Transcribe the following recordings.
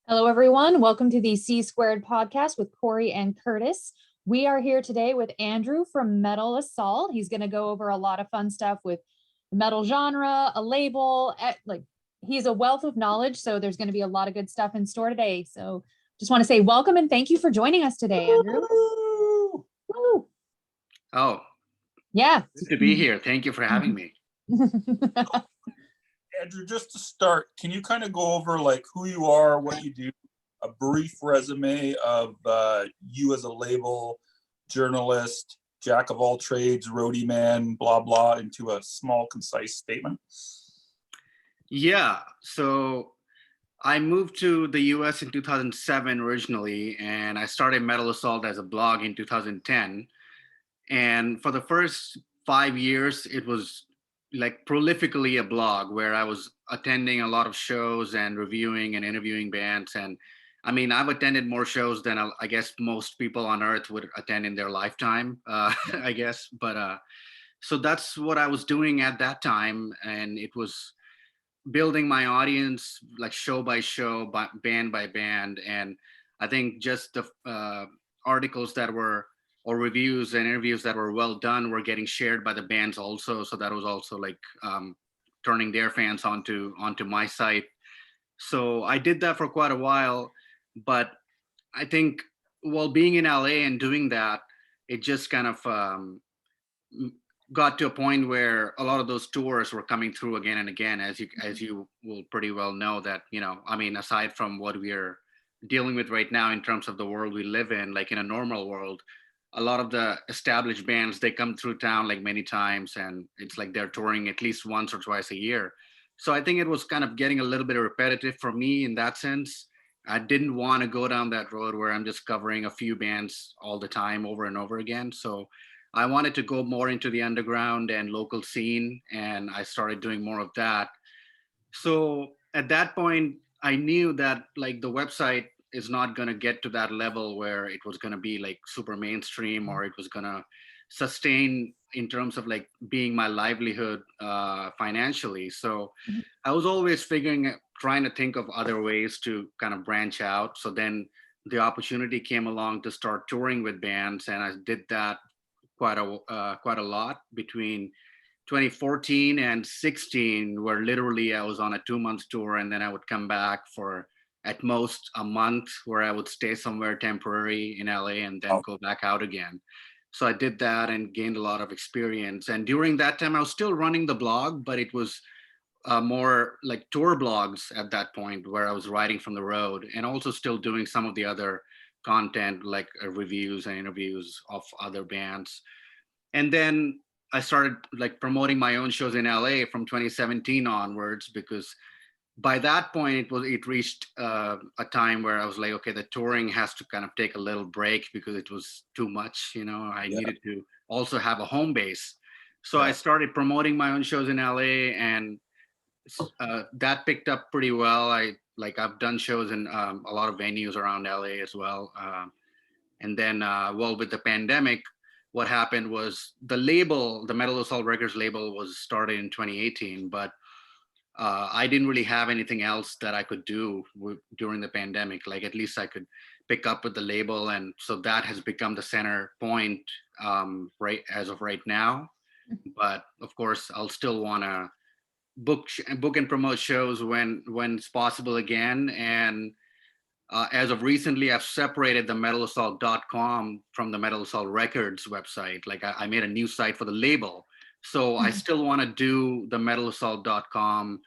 Hello, everyone. Welcome to the C Squared podcast with Cori and Curtis. We are here today with Andrew from Metal Assault. He's going to go over a lot of fun stuff with the metal genre, a label. He's a wealth of knowledge, so there's going to be a lot of good stuff in store today. So just want to say welcome and thank you for joining us today, Andrew. Woo. Oh, yeah. Good to be here. Thank you for having me. Andrew, just to start, can you kind of go over like who you are, what you do, a brief resume of you as a label, journalist, jack of all trades, roadie man, blah, blah, into a small, concise statement? Yeah, so I moved to the US in 2007 originally, and I started Metal Assault as a blog in 2010. And for the first 5 years, it was like prolifically a blog where I was attending a lot of shows and reviewing and interviewing bands. And I mean, I've attended more shows than I guess most people on earth would attend in their lifetime, I guess. But so that's what I was doing at that time. And it was building my audience like show by show, band by band. And I think just the articles that were or reviews and interviews that were well done were getting shared by the bands also. So that was also like turning their fans onto my site. So I did that for quite a while, but I think while being in LA and doing that, it just kind of got to a point where a lot of those tours were coming through again and again, as you will pretty well know that, I mean, aside from what we're dealing with right now in terms of the world we live in, like in a normal world, a lot of the established bands, they come through town like many times, and it's like they're touring at least once or twice a year. So I think it was kind of getting a little bit repetitive for me in that sense. I didn't want to go down that road where I'm just covering a few bands all the time over and over again. So I wanted to go more into the underground and local scene, and I started doing more of that. So at that point, I knew that like the website is not going to get to that level where it was going to be like super mainstream, or it was going to sustain in terms of like being my livelihood financially. So I was always trying to think of other ways to kind of branch out. So then the opportunity came along to start touring with bands, and I did that quite a lot between 2014 and 16, where literally I was on a 2 month tour, and then I would come back for at most a month, where I would stay somewhere temporary in LA and then go back out again. So I did that and gained a lot of experience. And during that time, I was still running the blog, but it was more like tour blogs at that point, where I was writing from the road and also still doing some of the other content like reviews and interviews of other bands. And then I started like promoting my own shows in LA from 2017 onwards, because by that point it reached a time where I was like, okay, the touring has to kind of take a little break because it was too much. I needed to also have a home base. So I started promoting my own shows in LA, and that picked up pretty well. I've done shows in a lot of venues around LA as well. And then, well, with the pandemic, what happened was the Metal Assault Records label was started in 2018, but I didn't really have anything else that I could do during the pandemic. Like at least I could pick up with the label, and so that has become the center point right as of right now. But of course, I'll still want to book and promote shows when it's possible again. And as of recently, I've separated the metalassault.com from the Metal Assault Records website. Like I made a new site for the label. So I still want to do the metalassault.com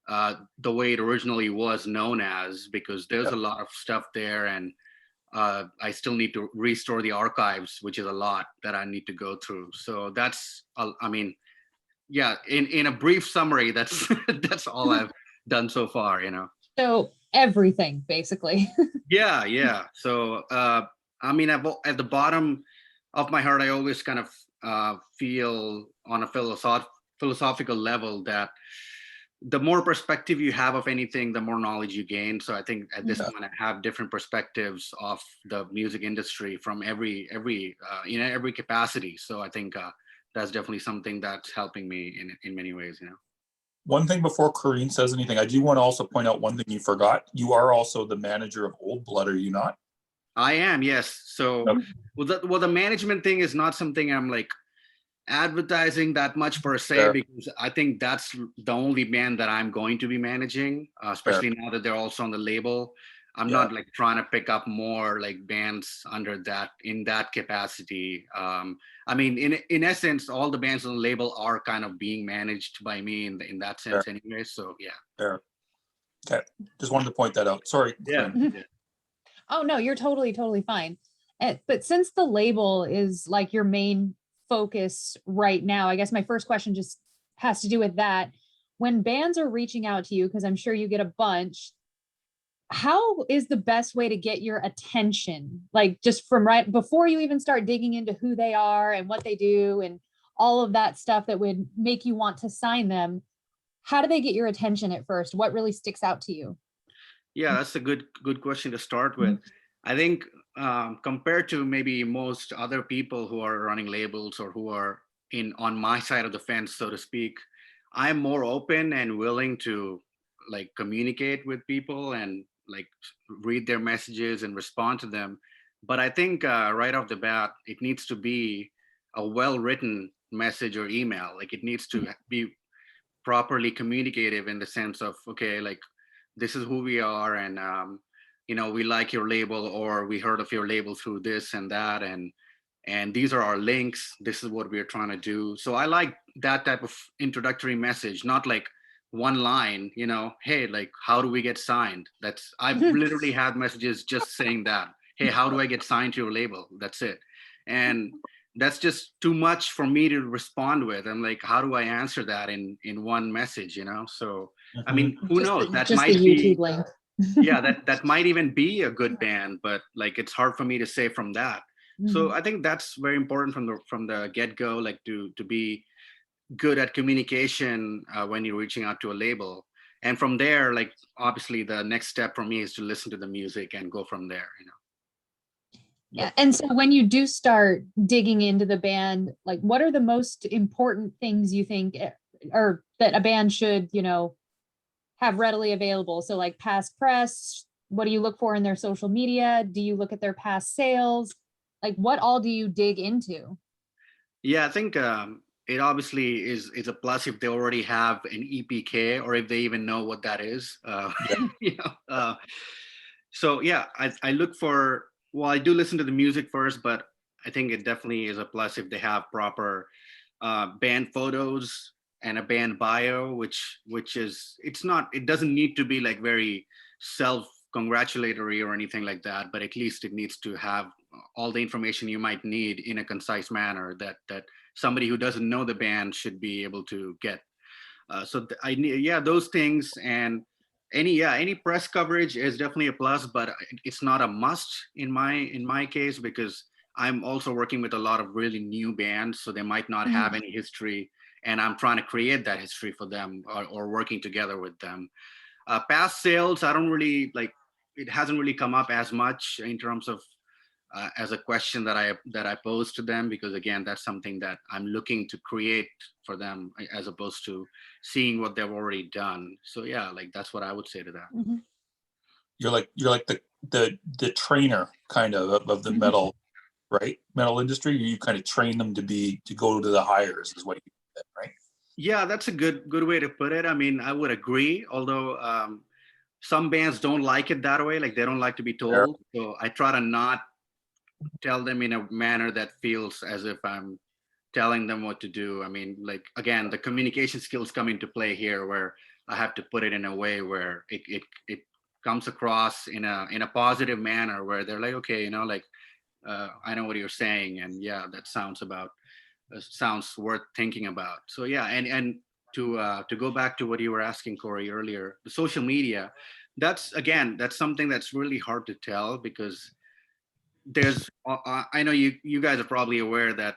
the way it originally was known as, because there's a lot of stuff there, and I still need to restore the archives, which is a lot that I need to go through. So that's, I mean, yeah, in a brief summary, that's that's all I've done so far. So everything, basically. Yeah. So, I mean, at the bottom of my heart, I always kind of feel on a philosophical level that the more perspective you have of anything, the more knowledge you gain. So I think at this point, I have different perspectives of the music industry from every capacity. So I think that's definitely something that's helping me in many ways. One thing before Corrine says anything, I do want to also point out one thing you forgot. You are also the manager of Old Blood, are you not? I am, yes. So, Okay. the management thing is not something I'm like advertising that much per se, Fair. because I think that's the only band that I'm going to be managing, especially now that they're also on the label. I'm Yeah. not like trying to pick up more like bands under that in that capacity. I mean, in essence, all the bands on the label are kind of being managed by me in that Fair. sense, anyway. So yeah. Fair. Okay. Just wanted to point that out. Sorry, Yeah. Corrine. Yeah. Oh no, you're totally fine. But since the label is like your main focus right now, I guess my first question just has to do with that. When bands are reaching out to you, because I'm sure you get a bunch, how is the best way to get your attention? Like just from right before you even start digging into who they are and what they do and all of that stuff that would make you want to sign them. How do they get your attention at first? What really sticks out to you? Yeah, that's a good question to start with. I think compared to maybe most other people who are running labels or who are in on my side of the fence, so to speak, I'm more open and willing to like communicate with people and like read their messages and respond to them. But I think right off the bat, it needs to be a well-written message or email. Like it needs to be properly communicative in the sense of, okay, like this is who we are, and we like your label, or we heard of your label through this and that, and these are our links, this is what we're trying to do. So I like that type of introductory message, not like one line, hey, like how do we get signed. That's I've literally had messages just saying that, hey, how do I get signed to your label? That's it. And that's just too much for me to respond with. I'm like, how do I answer that in one message, so I mean, who knows, that Just the might YouTube be, link. yeah, that might even be a good band, but like it's hard for me to say from that. So I think that's very important from the get-go, like to be good at communication when you're reaching out to a label. And from there, like obviously the next step for me is to listen to the music and go from there. Yeah. And so when you do start digging into the band, like what are the most important things you think or that a band should, have readily available? So like past press, what do you look for in their social media? Do you look at their past sales? Like what all do you dig into? Yeah, I think it obviously is a plus if they already have an EPK, or if they even know what that is. Yeah. You know, so yeah, I look for. Well, I do listen to the music first, but I think it definitely is a plus if they have proper band photos and a band bio, which is, it's not, it doesn't need to be like very self congratulatory or anything like that, but at least it needs to have all the information you might need in a concise manner that somebody who doesn't know the band should be able to get. I need, yeah, those things. And any press coverage is definitely a plus, but it's not a must in my case, because I'm also working with a lot of really new bands, so they might not have any history, and I'm trying to create that history for them, or working together with them. Past sales, I don't really like. It hasn't really come up as much in terms of as a question that I pose to them, because again, that's something that I'm looking to create for them, as opposed to seeing what they've already done. So yeah, like that's what I would say to that. Mhm. You're like the trainer kind of the metal, right? Metal industry. You kind of train them to go to the hires is what you said, right? Yeah, that's a good way to put it. I mean, I would agree, although some bands don't like it that way, like they don't like to be Fair. told. So I try to not tell them in a manner that feels as if I'm telling them what to do. I mean, like again, the communication skills come into play here, where I have to put it in a way where it comes across in a positive manner, where they're like, okay, like I know what you're saying, and yeah, that sounds worth thinking about. So yeah, and to go back to what you were asking, Corey, earlier, the social media, that's something that's really hard to tell, because I know you guys are probably aware that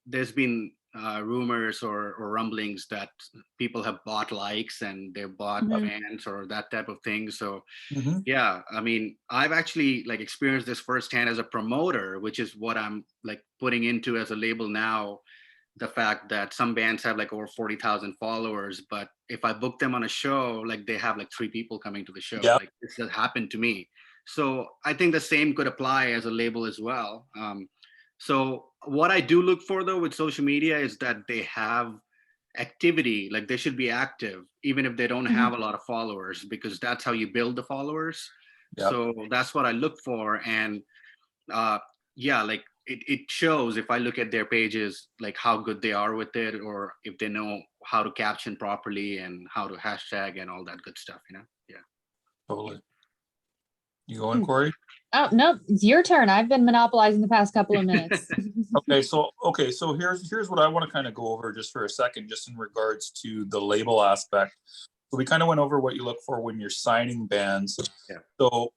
there's been rumors or rumblings that people have bought likes and they've bought Mhm. fans or that type of thing. So Mm-hmm. yeah, I mean, I've actually like experienced this firsthand as a promoter, which is what I'm like putting into as a label now. the fact that some bands have like over 40,000 followers, but if I book them on a show, like they have like 3 people coming to the show. Yeah. Like this has happened to me. So I think the same could apply as a label as well. So what I do look for though with social media is that they have activity, like they should be active, even if they don't Mhm. have a lot of followers, because that's how you build the followers. Yeah. So that's what I look for. And uh, yeah, like it shows if I look at their pages, like how good they are with it, or if they know how to caption properly and how to hashtag and all that good stuff, you know? Yeah. Totally. You going, Corey? Oh, no, it's your turn. I've been monopolizing the past couple of minutes. So here's what I want to kind of go over just for a second, just in regards to the label aspect. So we kind of went over what you look for when you're signing bands. Yeah. So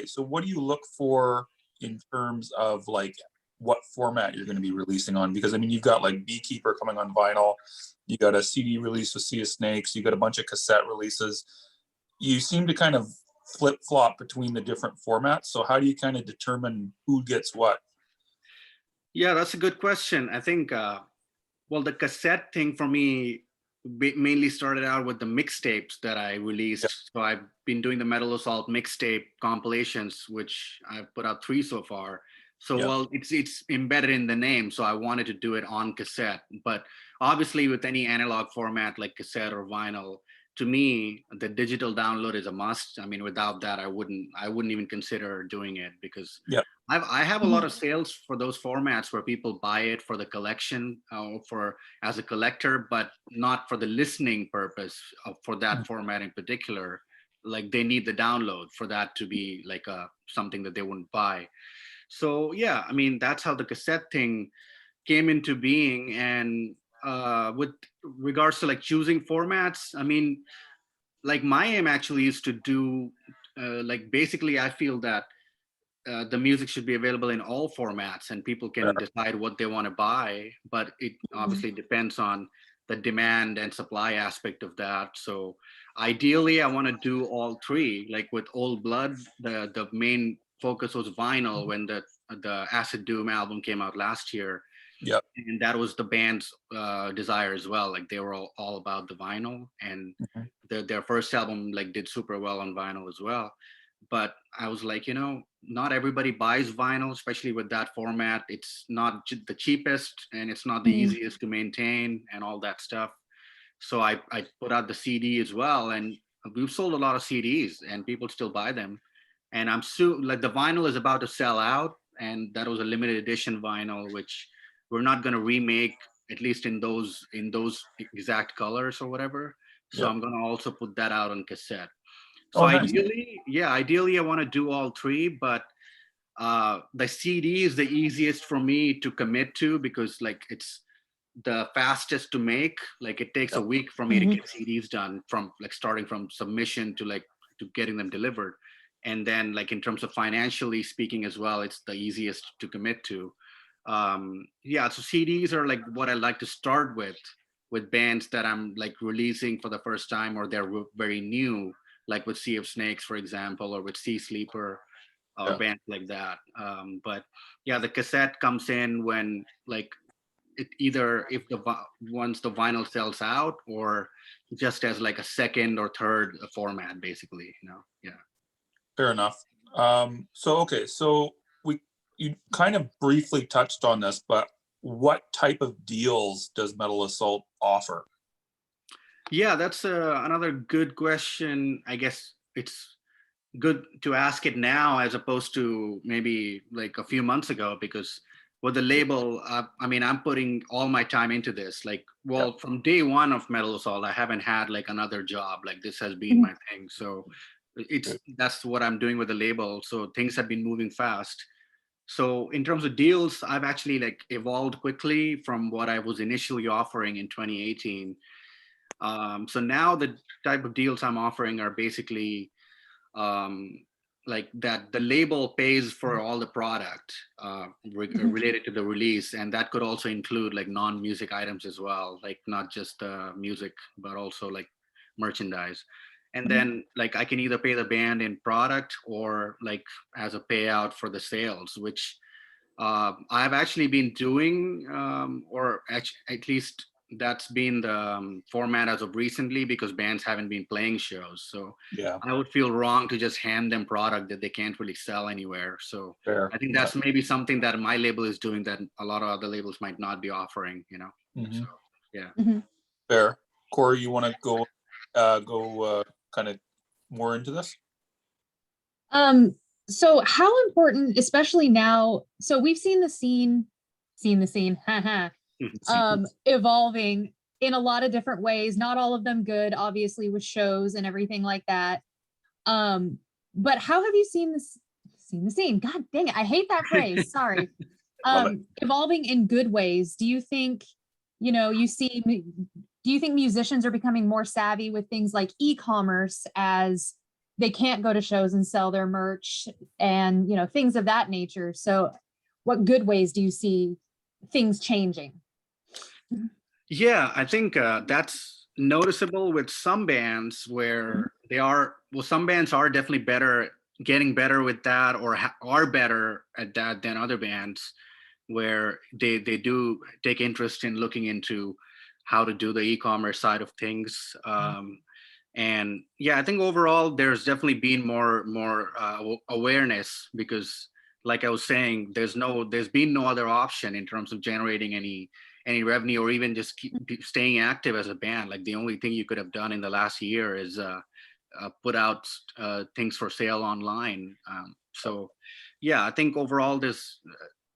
so what do you look for in terms of like what format you're going to be releasing on? Because I mean, you've got like Beekeeper coming on vinyl, you got a CD release with Sea of Snakes, you got a bunch of cassette releases. You seem to kind of flip flop between the different formats. So how do you kind of determine who gets what? Yeah, that's a good question. I think, well, the cassette thing for me mainly started out with the mixtapes that I Yeah. released. So I've been doing the Metal Assault mixtape compilations, which I've put out 3 so far. So Yeah. well, it's embedded in the name, so I wanted to do it on cassette. But obviously, with any analog format like cassette or vinyl, to me, the digital download is a must. I mean, without that, I wouldn't even consider doing it because Yeah. I have a lot of sales for those formats where people buy it for the collection, for as a collector, but not for the listening purpose for that format in particular. Like they need the download for that to be like something that they wouldn't buy. So yeah, I mean that's how the cassette thing came into being. And with regards to like choosing formats, I mean, like my aim actually is to do like basically I feel that the music should be available in all formats and people can decide what they want to buy, but it obviously depends on the demand and supply aspect of that. So ideally I want to do all 3. Like with Old Blood, the main focus was vinyl when the Acid Doom album came out last year, Yeah. and that was the band's desire as well. Like they were all about the vinyl, and Mhm. their first album like did super well on vinyl as well. But I was like, not everybody buys vinyl, especially with that format. It's not the cheapest and it's not the Mhm. easiest to maintain and all that stuff. So I put out the CD as well, and we've sold a lot of CDs and people still buy them. And like the vinyl is about to sell out, and that was a limited edition vinyl, which we're not going to remake, at least in those exact colors or whatever. So Yeah. I'm going to also put that out on cassette. So Oh, nice. ideally, I want to do all 3, but the CD is the easiest for me to commit to because like it's the fastest to make. Like it takes a Yeah. week for me to get CDs done from like starting from submission to like to getting them delivered. And then like in terms of financially speaking as well, it's the easiest to commit to. Yeah, so CDs are like what I like to start with bands that I'm like releasing for the first time or they're very new, like with Sea of Snakes, for example, or with Sea Sleeper or Yeah. bands like that. But yeah, the cassette comes in when like it either if once the vinyl sells out or just as like a second or third format, basically. Yeah. Fair enough. So you kind of briefly touched on this, but what type of deals does Metal Assault offer? Yeah, that's another good question. I guess it's good to ask it now as opposed to maybe like a few months ago because with the label, I mean, I'm putting all my time into this. Like, Yeah. well, from day one of Metal Assault, I haven't had like another job. Like this has been my thing. So that's what I'm doing with the label. So things have been moving fast. So in terms of deals, I've actually like evolved quickly from what I was initially offering in 2018. So now the type of deals I'm offering are basically um, like that the label pays for all the product related to the release, and that could also include like non-music items as well, like not just music but also like merchandise. And then like I can either pay the band in product or like as a payout for the sales, which I've actually been doing, at least that's been the format as of recently, because bands haven't been playing shows. So Yeah, I would feel wrong to just hand them product that they can't really sell anywhere. So fair. I think Yeah. that's maybe something that my label is doing that a lot of other labels might not be offering, you know? Mhm. So, yeah. Mhm. Fair. Corey, you want to go kind of more into this? Um, so how important, especially now, so we've seen the scene, haha, evolving in a lot of different ways, not all of them good, obviously, with shows and everything like that. But how have you seen the scene? God dang it, I hate that phrase. Sorry. Love it. Evolving in good ways. Do you think, do you think musicians are becoming more savvy with things like e-commerce, as they can't go to shows and sell their merch and, things of that nature? So what good ways do you see things changing? Yeah, I think that's noticeable with some bands where some bands are definitely getting better with that, or are better at that than other bands, where they do take interest in looking into how to do the e-commerce side of things. And yeah, I think overall there's definitely been more awareness, because like I was saying, there's been no other option in terms of generating any revenue, or even just staying active as a band. Like the only thing you could have done in the last year is put out things for sale online. So yeah, I think overall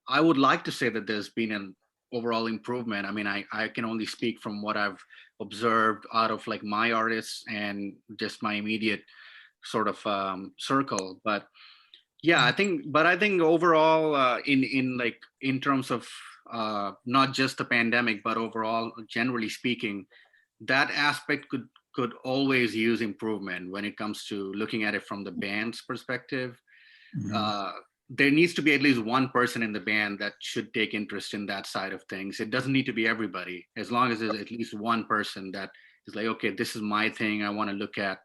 I would like to say that there's been an overall improvement. I mean, I can only speak from what I've observed out of like my artists and just my immediate sort of circle. But yeah, I think overall, in terms of not just the pandemic, but overall, generally speaking, that aspect could always use improvement when it comes to looking at it from the band's perspective. Mhm. uh, there needs to be at least one person in the band that should take interest in that side of things. It doesn't need to be everybody, as long as there's at least one person that is like, okay, this is my thing. I want to look at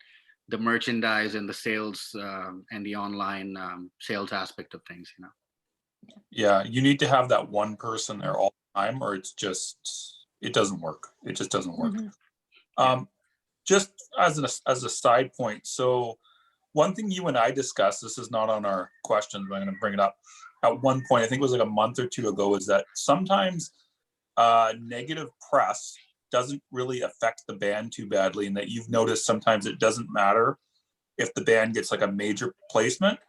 the merchandise and the sales, and the online sales aspect of things, you know. Yeah, you need to have that one person there all the time, or it doesn't work. It just doesn't work. Mhm. Yeah. Just as a side point, so one thing you and I discussed, this is not on our questions, but I'm going to bring it up. At one point, I think it was like a month or two ago, is that sometimes negative press doesn't really affect the band too badly, and that you've noticed sometimes it doesn't matter if the band gets like a major placement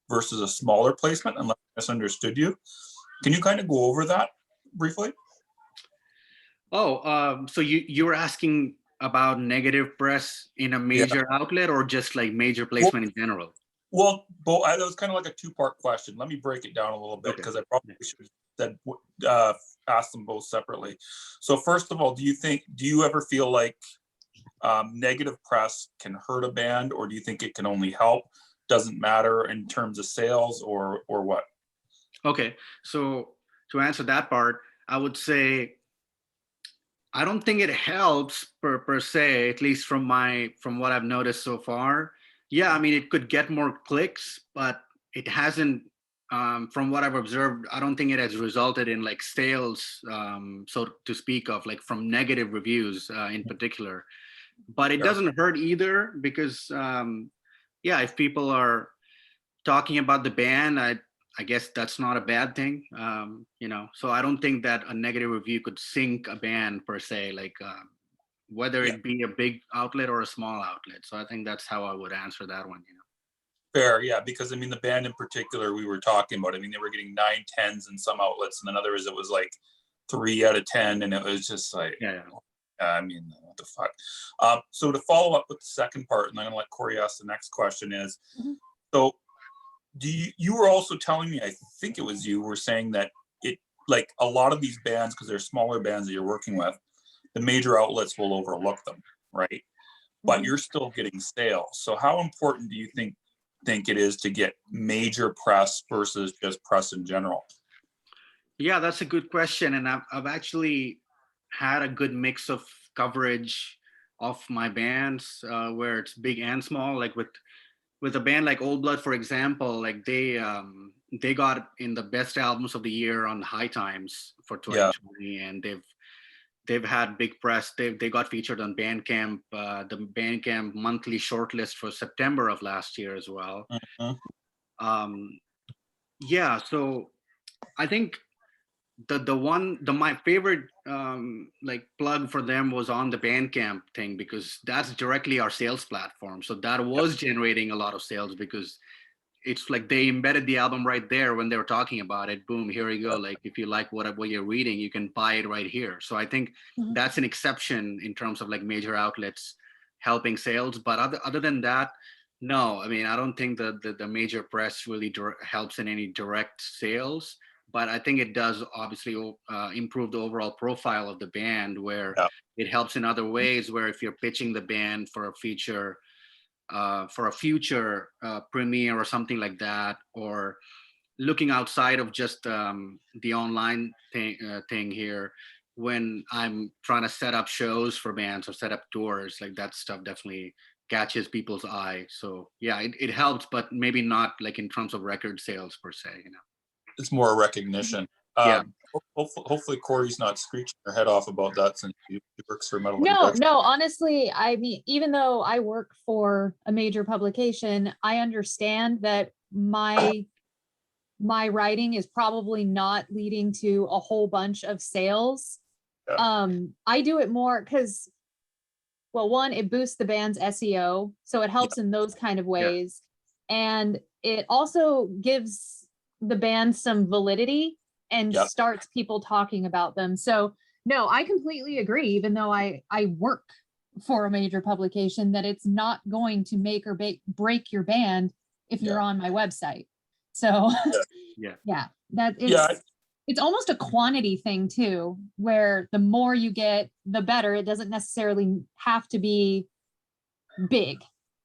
versus a smaller placement, unless I misunderstood you. Can you kind of go over that briefly? Oh, so you were asking about negative press in a Yeah. major outlet, or just like major placement in general? Well, that was kind of like a two-part question. Let me break it down a little bit, Okay. because I probably should have ask them both separately. So first of all, do you ever feel like negative press can hurt a band, or do you think it can only help? Doesn't matter in terms of sales, or what? Okay, so to answer that part, I would say I don't think it helps per se, at least from what I've noticed so far. Yeah, I mean it could get more clicks, but it hasn't. From what I've observed, I don't think it has resulted in like sales, so to speak of, like from negative reviews in particular. But it Sure. doesn't hurt either, because yeah, if people are talking about the band, I guess that's not a bad thing. You know, so I don't think that a negative review could sink a band per se, like whether Yeah. it be a big outlet or a small outlet. So I think that's how I would answer that one. You know. Fair, yeah, because I mean the band in particular we were talking about, I mean they were getting 9 10s in some outlets, and then others it was like 3 out of 10, and it was just like, Yeah. I mean, what the fuck. So to follow up with the second part, and I'm gonna let Corey ask the next question is, Mhm. so you were also telling me, I think it was you were saying that it, like a lot of these bands, because they're smaller bands that you're working with, the major outlets will overlook them, right? But Mhm. you're still getting sales. So how important do you think it is to get major press versus just press in general? Yeah, that's a good question, and I've actually had a good mix of coverage of my bands, where it's big and small. Like with a band like Old Blood, for example, like they got in the best albums of the year on High Times for Yeah. 2020, and they've had big press. They got featured on Bandcamp, the Bandcamp monthly shortlist for September of last year as well. Mhm. Um, yeah, so I think my favorite like plug for them was on the Bandcamp thing, because that's directly our sales platform. So that was generating a lot of sales, because it's like they embedded the album right there when they were talking about it. Boom, here you go. Like if you like what you're reading, you can buy it right here. So I think Mhm. that's an exception in terms of like major outlets helping sales. But other than that, no. I mean, I don't think the major press really helps in any direct sales. But I think it does obviously improve the overall profile of the band, where Yeah. it helps in other ways. Where if you're pitching the band for a future premiere or something like that, or looking outside of just the online thing here, when I'm trying to set up shows for bands or set up tours, like that stuff definitely catches people's eye. So yeah, it helps, but maybe not like in terms of record sales per se, you know. It's more recognition. Yeah. Hopefully Corey's not screeching her head off about that, since he works for Metal No, Injection. no, honestly, I mean, even though I work for a major publication, I understand that my writing is probably not leading to a whole bunch of sales. Yeah. I do it more because, well, one, it boosts the band's SEO, so it helps in those kind of ways. And it also gives the band some validity and Yeah. starts people talking about them. So no, I completely agree, even though I work for a major publication, that it's not going to make or break your band if you're on my website. So Yeah. yeah, that Yeah. it's almost a quantity thing too, where the more you get, the better. It doesn't necessarily have to be big.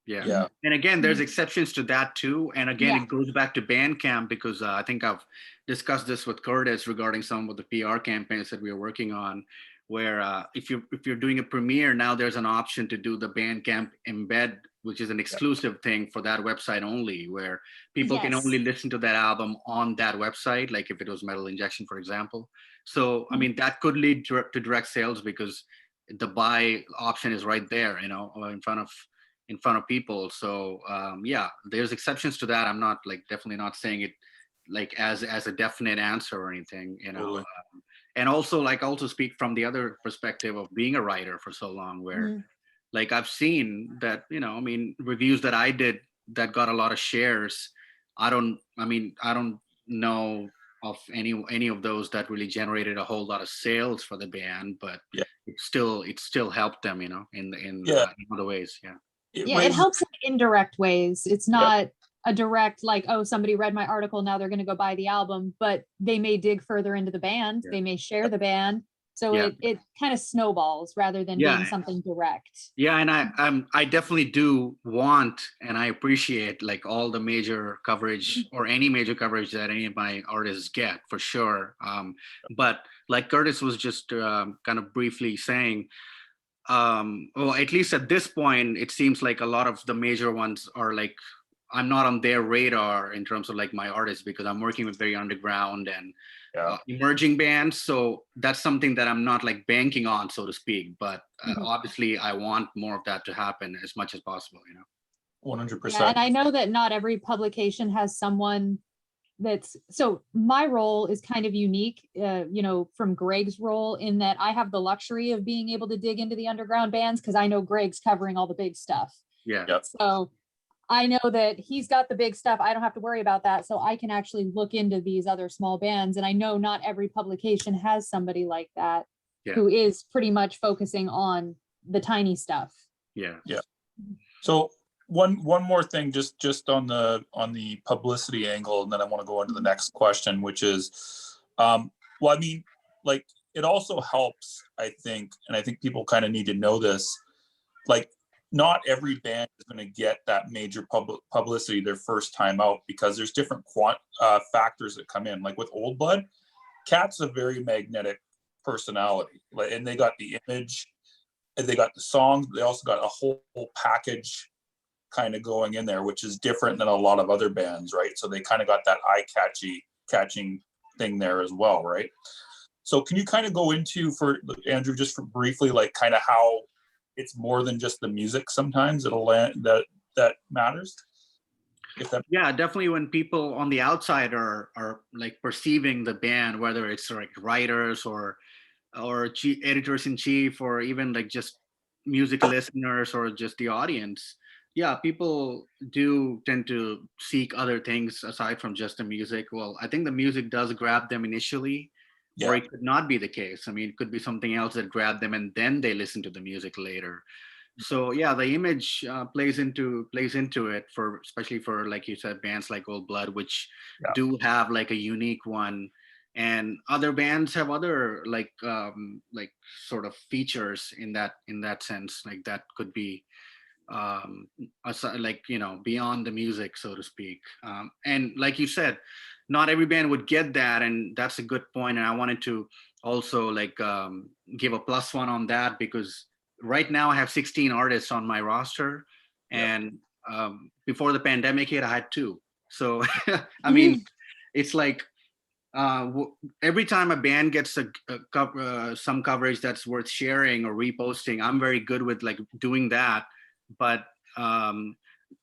Yeah. And again, there's exceptions to that too. And again, Yeah. it goes back to Bandcamp, because I think I've discussed this with Curtis regarding some of the PR campaigns that we are working on, where if you're doing a premiere now, there's an option to do the Bandcamp embed, which is an exclusive thing for that website only, where people can Yes. only listen to that album on that website, like if it was Metal Injection, for example. So I mean, that could lead to direct sales, because the buy option is right there, you know, in front of people. So yeah, there's exceptions to that. I'm not like definitely not saying it like as a definite answer or anything, you know. Totally. And also like also speak from the other perspective of being a writer for so long, where like I've seen that, you know, I mean, reviews that I did that got a lot of shares. I don't know of any of those that really generated a whole lot of sales for the band, but Yeah. it still helped them, you know, in other ways. Yeah. It helps in indirect ways. It's not a direct like, oh, somebody read my article, now they're going to go buy the album, but they may dig further into the band. They may share the band. So it kind of snowballs rather than being something direct. Yeah, and I definitely do want, and I appreciate like all the major coverage or any major coverage that any of my artists get, for sure. But like Curtis was just kind of briefly saying, well, at least at this point, it seems like a lot of the major ones are like, I'm not on their radar in terms of like my artists, because I'm working with very underground and emerging bands. So that's something that I'm not like banking on, so to speak. But obviously, I want more of that to happen as much as possible, you know. 100%. Yeah, and I know that not every publication has someone so my role is kind of unique, you know, from Greg's role, in that I have the luxury of being able to dig into the underground bands because I know Greg's covering all the big stuff. Yeah. So I know that he's got the big stuff. I don't have to worry about that. So I can actually look into these other small bands. And I know not every publication has somebody like that who is pretty much focusing on the tiny stuff. Yeah. So one more thing, just on the publicity angle, and then I want to go into the next question, which is, well, I mean, like it also helps, I think, and I think people kind of need to know this, like not every band is going to get that major publicity their first time out, because there's different factors that come in. Like with Old Blood, Cat's a very magnetic personality, and they got the image, and they got the songs, they also got a whole package kind of going in there, which is different than a lot of other bands, right? So they kind of got that catching thing there as well, right? So can you kind of go into, for Andrew, just for briefly, like kind of how it's more than just the music sometimes that matters? Yeah, definitely. When people on the outside are like perceiving the band, whether it's like writers or editors in chief, or even like just music listeners or just the audience, yeah, people do tend to seek other things aside from just the music. Well, I think the music does grab them initially, or Yeah, it could not be the case. I mean, it could be something else that grabbed them and then they listen to the music later. So yeah, the image plays into it, for especially for, like you said, bands like Old Blood, which yeah, do have like a unique one, and other bands have other like sort of features in that sense, like that could be like, beyond the music, so to speak. And like you said, not every band would get that, and that's a good point. And I wanted to also like give a plus one on that, because right now I have 16 artists on my roster, yeah, and before the pandemic hit I had two. So I mean, it's like every time a band gets some coverage that's worth sharing or reposting, I'm very good with like doing that. But um,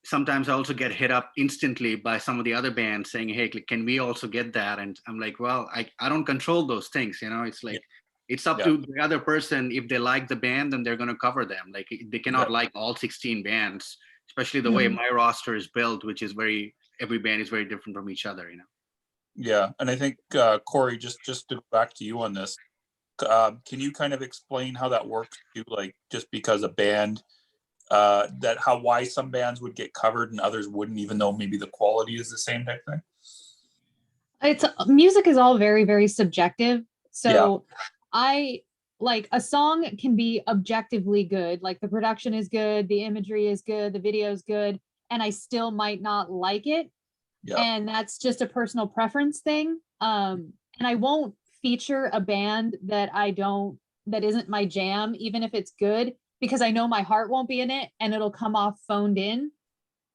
sometimes I also get hit up instantly by some of the other bands saying, "Hey, can we also get that?" And I'm like, "Well, I don't control those things, you know. It's yeah, like it's up yeah, to the other person. If they like the band, then they're going to cover them. Like they yeah, cannot like all 16 bands, especially the way Mhm. my roster is built, which is every band is very different from each other, you know." yeah. And I think Cori, just to go back to you on this, can you kind of explain how that works too? Like, just because a band why some bands would get covered and others wouldn't, even though maybe the quality is the same type thing? It's music is all very, very subjective. Yeah, So I like a song can be objectively good, like the production is good, the imagery is good, the video is good, and I still might not like it. yeah, And that's just a personal preference thing. And I won't feature a band that isn't my jam, even if it's good, because I know my heart won't be in it and it'll come off phoned in.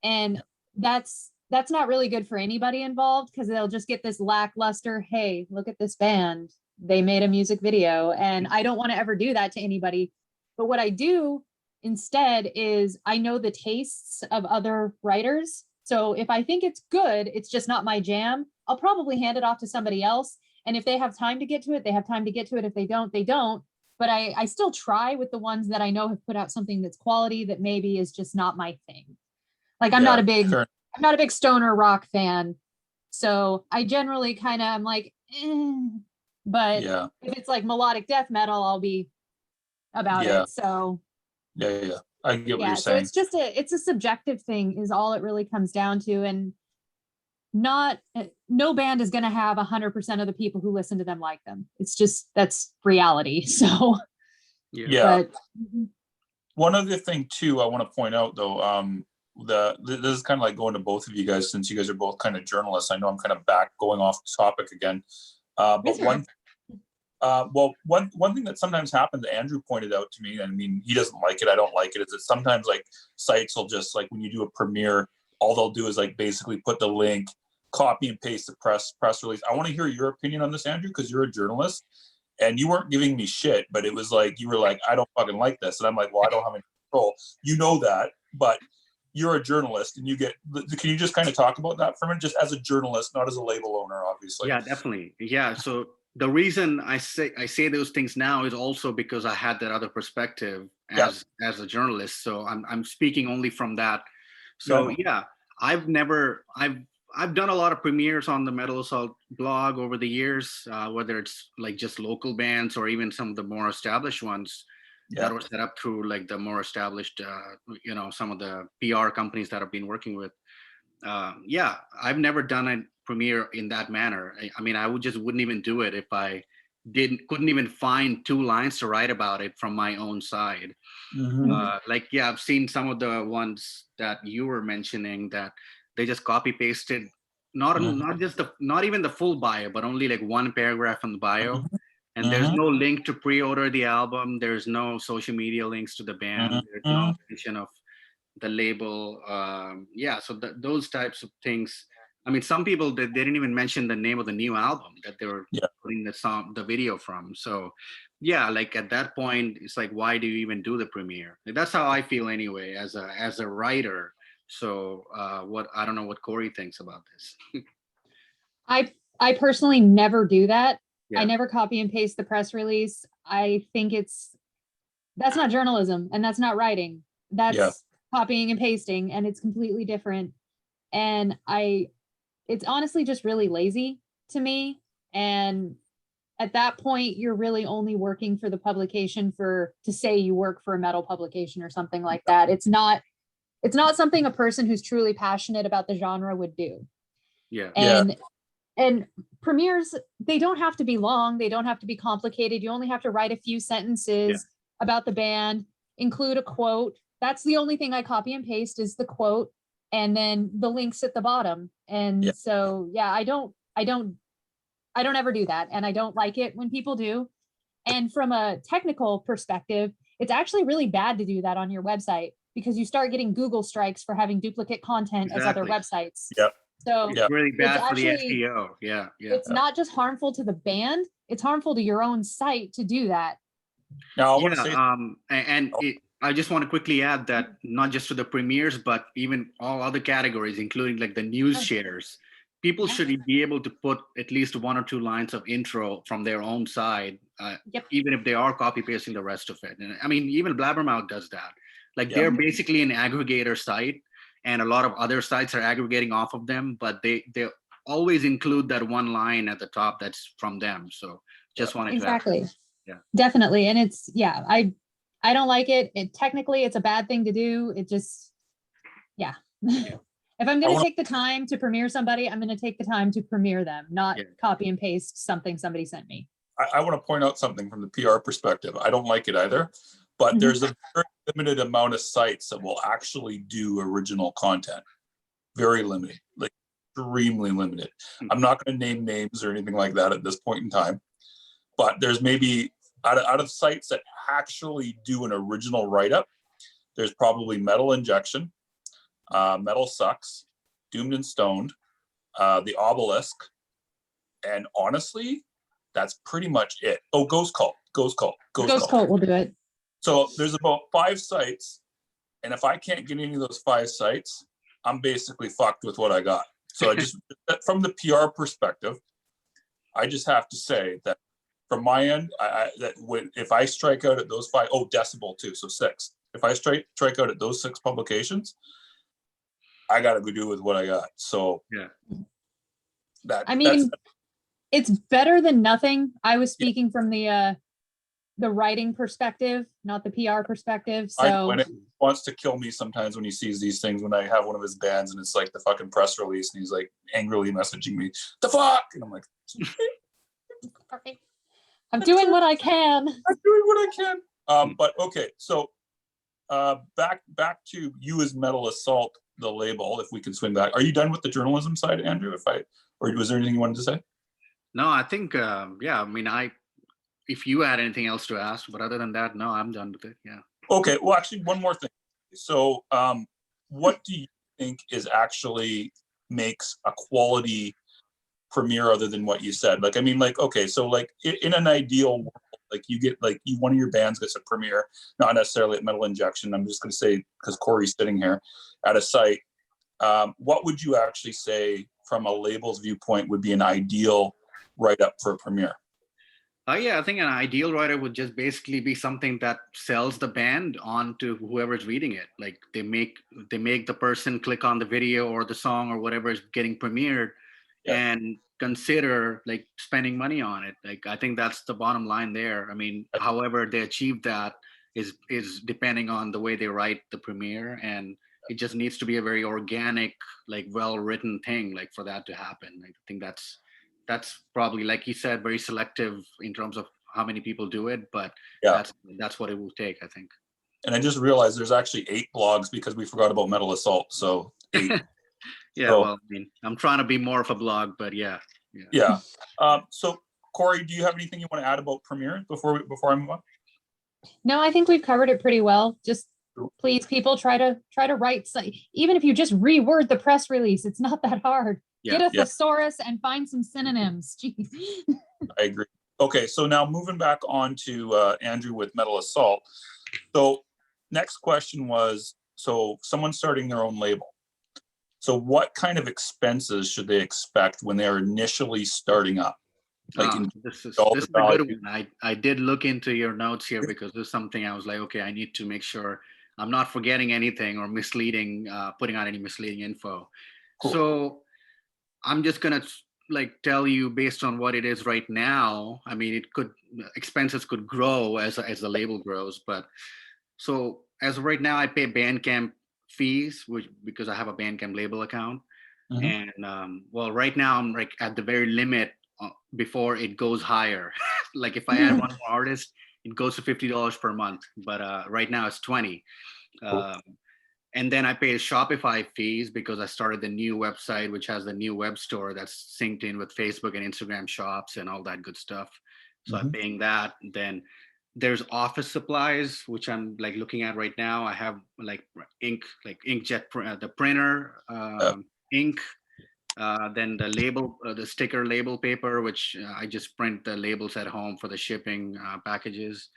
And that's not really good for anybody involved, because they'll just get this lackluster, hey, look at this band, they made a music video. And I don't want to ever do that to anybody. But what I do instead is I know the tastes of other writers. So if I think it's good, it's just not my jam, I'll probably hand it off to somebody else. And if they have time to get to it, they have time to get to it. If they don't, they don't. But I still try with the ones that I know have put out something that's quality, that maybe is just not my thing. Like yeah. Fair. I'm not a big stoner rock fan. So I generally kind of, I'm like, but Yeah, if it's like melodic death metal, I'll be about yeah, it. So yeah. I get what you're yeah, so saying. it's a subjective thing is all it really comes down to. And not, no band is going to have 100% of the people who listen to them like them. It's just, that's reality. So, Yeah. Yeah. but One other thing too, I want to point out though, this is kind of like going to both of you guys, since you guys are both kind of journalists. I know I'm kind of going off topic again, but one thing that sometimes happens, Andrew pointed out to me, and I mean, he doesn't like it, I don't like it, is that sometimes like sites will just, like, when you do a premiere, all they'll do is like basically put the link, copy and paste the press release. I want to hear your opinion on this, Andrew, because you're a journalist and you weren't giving me shit, but it was like, you were like, I don't fucking like this. And I'm like, well, I don't have any control. You know that, but you're a journalist and can you just kind of talk about that for a minute, just as a journalist, not as a label owner, obviously? Yeah, definitely. Yeah. So the reason I say those things now is also because I had that other perspective Yeah. as a journalist. So I'm speaking only from that. Yeah. So yeah, I've done a lot of premieres on the Metal Assault blog over the years, whether it's like just local bands or even some of the more established ones Yeah. that were set up through like the more established, some of the PR companies that I've been working with. Yeah, I've never done a premiere in that manner. I mean, I wouldn't even do it if I couldn't even find two lines to write about it from my own side. Mm-hmm. Like, yeah, I've seen some of the ones that you were mentioning that they just copy pasted, not even the full bio, but only like one paragraph in the bio. And there's Mm-hmm. no link to pre-order the album. There's no social media links to the band. There's no Mm-hmm. mention of the label. Yeah, so those types of things. I mean, some people they didn't even mention the name of the new album that they were Yeah. putting the video from. So, yeah, like at that point, it's like, why do you even do the premiere? Like, that's how I feel anyway, as a writer. So, what I don't know what Cori thinks about this. I personally never do that. I Yeah. never copy and paste the press release. I think that's not journalism and that's not writing. That's Yeah. copying and pasting, and it's completely different. And it's honestly just really lazy to me. And at that point, you're really only working for the publication to say you work for a metal publication or something like that. It's not something a person who's truly passionate about the genre would do. Yeah. And premieres, they don't have to be long, they don't have to be complicated. You only have to write a few sentences about the band, include a quote. That's the only thing I copy and paste is the quote, and then the links at the bottom. And so I don't ever do that, and I don't like it when people do. And from a technical perspective, it's actually really bad to do that on your website, because you start getting Google strikes for having duplicate content as other websites. Yep. So It's really bad for the actually, SEO. Yeah. it's not just harmful to the band, it's harmful to your own site to do that. Now I want to say, I just want to quickly add that not just to the premieres, but even all other categories, including like the news shares, people should be able to put at least 1 or 2 lines of intro from their own side, even if they are copy pasting the rest of it. And I mean, even Blabbermouth does that. Like they're basically an aggregator site, and a lot of other sites are aggregating off of them, but they always include that one line at the top that's from them. So just wanted to add. Yeah, definitely. And it's I don't like it. Technically it's a bad thing to do. It just if I'm going to take the time to premiere somebody, I'm going to take the time to premiere them, not copy and paste something somebody sent me. I want to point out something from the PR perspective. I don't like it either, but there's a very limited amount of sites that will actually do original content. Very limited, like extremely limited. I'm not going to name names or anything like that at this point in time, but there's maybe out of sites that actually do an original write-up, there's probably Metal Injection, Metal Sucks, Doomed and Stoned, The Obelisk, and honestly, that's pretty much it. Oh, Ghost Cult will do it. So there's about 5 sites, and if I can't get any of those 5 sites, I'm basically fucked with what I got. So I just, from the PR perspective, I just have to say that from my end, if I strike out at those 5, Decibel too, so 6. If I strike out at those 6 publications, I got to go do with what I got. So it's better than nothing. I was speaking from the writing perspective, not the PR perspective. So when it wants to kill me sometimes when he sees these things, when I have one of his bands and it's like the fucking press release and he's like angrily messaging me, the fuck? And I'm like, I'm doing what I can. But okay, so back to you as Metal Assault, the label, if we can swing back. Are you done with the journalism side, Andrew? Or was there anything you wanted to say? No, I think, I mean, if you had anything else to ask, but other than that, no, I'm done with it. Yeah. Okay. Well, actually, one more thing. So, what do you think is actually makes a quality premiere other than what you said? Like, I mean, like, okay, so like in an ideal world, like you get like one of your bands gets a premiere, not necessarily at Metal Injection. I'm just going to say, because Cori's sitting here at a site, what would you actually say from a label's viewpoint would be an ideal write-up for a premiere? I think an ideal writer would just basically be something that sells the band on to whoever's reading it. Like they make the person click on the video or the song or whatever is getting premiered and consider like spending money on it. Like I think that's the bottom line there. I mean, however they achieve that is depending on the way they write the premiere, and it just needs to be a very organic, like well-written thing, like for that to happen. I think that's probably, like you said, very selective in terms of how many people do it, but that's what it will take, I think. And I just realized there's actually 8 blogs because we forgot about Metal Assault. So 8. Well, I mean, I'm trying to be more of a blog, but yeah. So Cori, do you have anything you want to add about premiere before I move on? No, I think we've covered it pretty well. Just please, people, try to write, even if you just reword the press release, it's not that hard. Yeah. Get a thesaurus and find some synonyms. Jeez. I agree. Okay, so now moving back on to Andrew with Metal Assault. So next question was, so someone starting their own label. So what kind of expenses should they expect when they're initially starting up? Like this is all this is the a good value. one. I did look into your notes here because this is something I was like, okay, I need to make sure I'm not forgetting anything or misleading, putting out any misleading info. Cool. So I'm just gonna like tell you based on what it is right now. I mean, expenses could grow as the label grows, but so as of right now, I pay Bandcamp fees, which because I have a Bandcamp label account. Mhm. And well, right now I'm like at the very limit before it goes higher. Like if I add one more artist, it goes to $50 per month. But right now it's 20. Cool. And then I pay Shopify fees because I started the new website, which has the new web store that's synced in with Facebook and Instagram shops and all that good stuff. So I'm Mhm. paying that. Then there's office supplies, which I'm like looking at right now. I have like inkjet, the printer, ink, then the label, the sticker label paper, which I just print the labels at home for the shipping packages.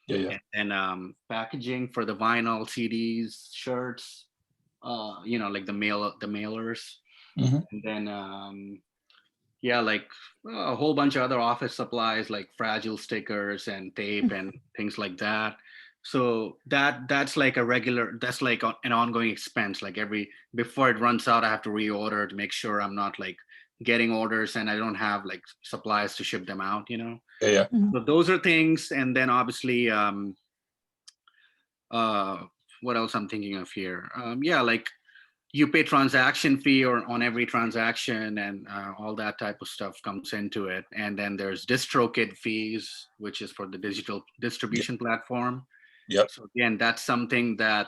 Yeah. And packaging for the vinyl, CDs, shirts, like the mailers. Mhm. And then yeah, like a whole bunch of other office supplies like fragile stickers and tape and things like that. So that's like that's like an ongoing expense. Like before it runs out, I have to reorder to make sure I'm not like getting orders and I don't have like supplies to ship them out, Yeah. So those are things. And then obviously uh what else I'm thinking of here, yeah, like you pay transaction fee or on every transaction, and all that type of stuff comes into it. And then there's DistroKid fees, which is for the digital distribution platform. Yep. So again, that's something that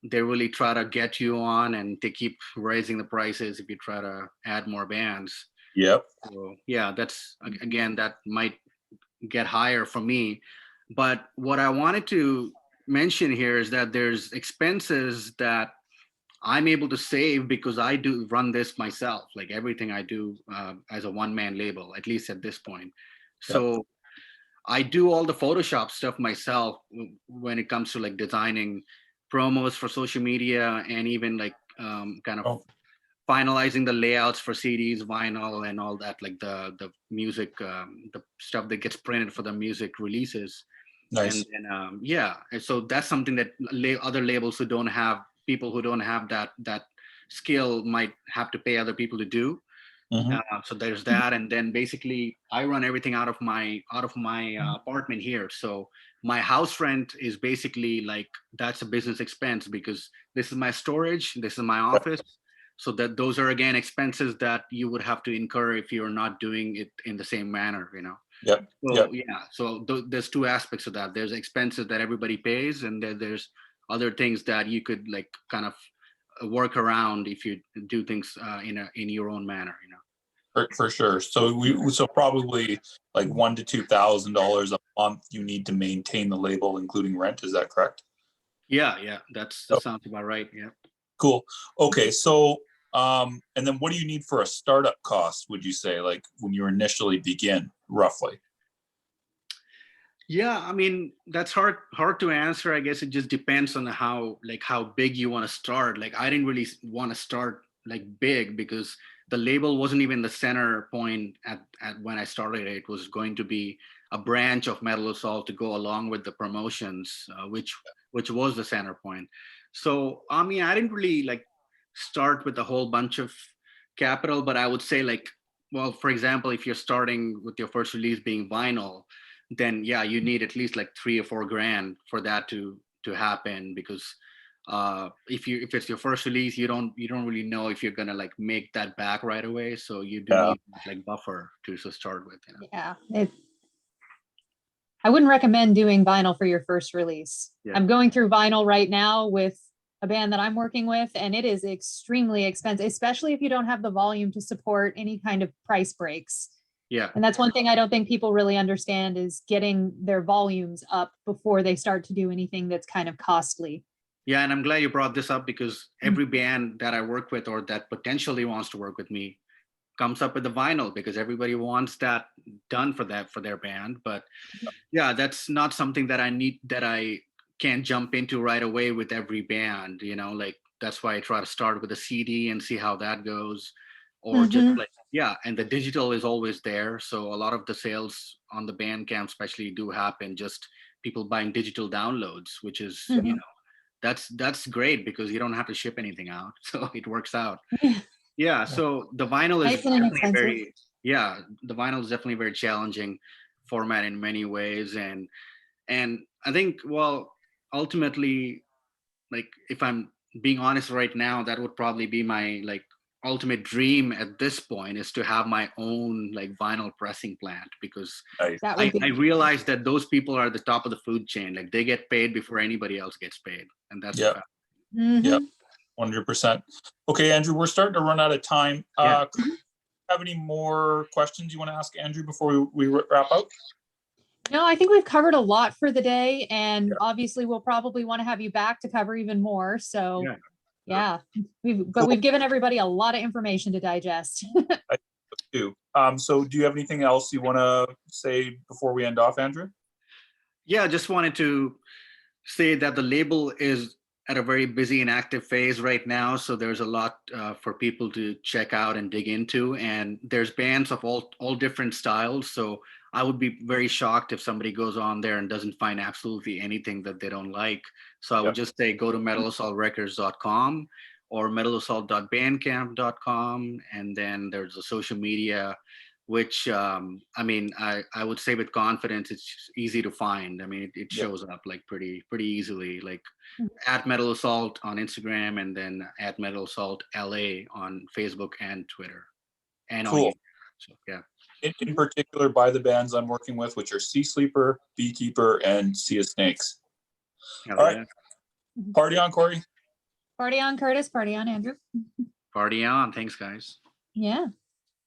they really try to get you on, and they keep raising the prices if you try to add more bands. Yep. So yeah, that's again, that might get higher for me. But what I wanted to mention here is that there's expenses that I'm able to save because I do run this myself, like everything I do as a one-man label, at least at this point. Yep. So I do all the Photoshop stuff myself when it comes to like designing promos for social media, and even like kind of Oh, finalizing the layouts for CDs, vinyl, and all that, like the music, the stuff that gets printed for the music releases. And nice. then yeah, and so that's something that other labels who don't have, people who don't have that skill might have to pay other people to do. Mhm. So there's that. And then basically I run everything out of my apartment here. So my house rent is basically like, that's a business expense because this is my storage, this is my Yep. office. So that those are again expenses that you would have to incur if you're not doing it in the same manner, Yep. So yeah, so there's two aspects of that. There's expenses that everybody pays, and then there's other things that you could like kind of work around if you do things in your own manner. For sure. So probably like $1,000 to $2,000 a month you need to maintain the label, including rent. Is that correct? Yeah, that Oh, sounds about right. Yeah. cool. Okay, so and then what do you need for a startup cost? Would you say, like when you initially begin, roughly? Yeah, I mean that's hard to answer. I guess it just depends on how big you want to start. Like I didn't really want to start like big because the label wasn't even the center point at when I started it. It was going to be a branch of Metal Assault to go along with the promotions, which was the center point. So I mean, I didn't really like start with a whole bunch of capital, but I would say like, well, for example, if you're starting with your first release being vinyl, then yeah, you need at least like 3 or 4 grand for that to happen, because if it's your first release, you don't really know if you're gonna like make that back right away. So you do Yeah. need like buffer to start with. Yeah, I wouldn't recommend doing vinyl for your first release. Yeah. I'm going through vinyl right now with a band that I'm working with, and it is extremely expensive, especially if you don't have the volume to support any kind of price breaks. Yeah. And that's one thing I don't think people really understand, is getting their volumes up before they start to do anything that's kind of costly. Yeah, and I'm glad you brought this up because every band that I work with or that potentially wants to work with me comes up with the vinyl because everybody wants that done for their band. But yeah, that's not something that I can jump into right away with every band, like that's why I try to start with a CD and see how that goes. Or just Mhm. like, yeah, and the digital is always there. So a lot of the sales on the Bandcamp especially do happen just people buying digital downloads, which is, Mhm. that's great because you don't have to ship anything out. So it works out. Yeah. Yeah, so the vinyl is Nice and definitely inexpensive. the vinyl is definitely a very challenging format in many ways. And I think, well, ultimately, like if I'm being honest right now, that would probably be my like ultimate dream at this point is to have my own like vinyl pressing plant because Nice. That would I be. realize that those people are at the top of the food chain. Like they get paid before anybody else gets paid. And that's a Yeah. fact. Yeah. Mhm. 100%. Okay, Andrew, we're starting to run out of time. Yeah. Have any more questions you want to ask Andrew before we wrap up? No, I think we've covered a lot for the day, and Yeah. obviously we'll probably want to have you back to cover even more. So Yeah. yeah, Cool. we've given everybody a lot of information to digest. I do. So do you have anything else you want to say before we end off, Andrew? Yeah, just wanted to say that the label is at a very busy and active phase right now. So there's a lot for people to check out and dig into. And there's bands of all different styles. So I would be very shocked if somebody goes on there and doesn't find absolutely anything that they don't like. So I would just say go to metalassaultrecords.com or metalassault.bandcamp.com. And then there's the social media, which I mean, I would say with confidence, it's easy to find. I mean, it Yeah. shows up like pretty easily, like at Metal Assault on Instagram and then at Metal Assault LA on Facebook and Twitter and on Cool. YouTube. So yeah. In particular, by the bands I'm working with, which are Sea Sleeper, Beekeeper, and Sea of Snakes. Hell All yeah. right. Party on, Corey. Party on, Curtis. Party on, Andrew. Party on. Thanks, guys. Yeah.